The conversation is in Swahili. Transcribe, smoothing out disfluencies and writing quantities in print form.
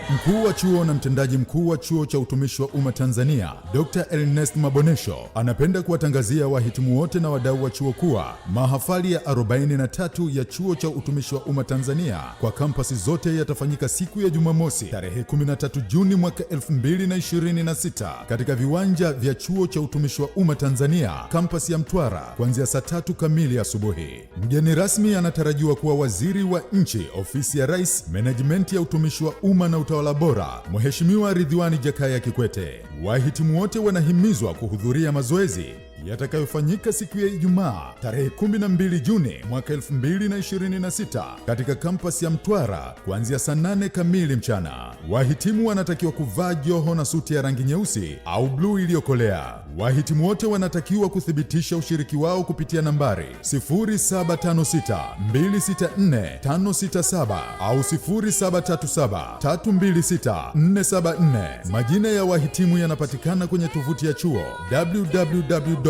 Mkuu wa chuo na mtendaji mkuu wa Chuo cha Utumishi wa Umma Tanzania, Dr. Ernest Mabonesho, anapenda kuwatangazia wahitimu wote na wadau wa chuo kuwa mahafali ya 43 ya Chuo cha Utumishi wa Umma Tanzania kwa kampasi zote yatafanyika siku ya Jumamosi, tarehe 13 Juni mwaka 2026 katika viwanja vya Chuo cha Utumishi wa Umma Tanzania, kampasi ya Mtwara, kuanzia saa 3 kamili asubuhi. Mgeni rasmi anatarajiwa kuwa Waziri wa Nchi, Ofisi ya Rais, Menejimenti ya Utumishi wa Umma na Utawala Bora, Mheshimiwa Ridhiwani Jakaya Kikwete. Wahitimu wote wanahimizwa kuhudhuria mazoezi yatakayofanyika siku ya Ijumaa tarehe 12 Juni mwaka 2026 katika kampasi ya Mtwara kuanzia saa 8 kamili mchana. Wahitimu wanatakiwa kuvaa joho na suti ya rangi nyeusi au bluu iliyokolea. Wahitimu wote wanatakiwa kuthibitisha ushiriki wao kupitia nambari 0756264567 au 0737326474. Majina ya wahitimu yanapatikana kwenye tovuti ya chuo www.tpsc.go.tz.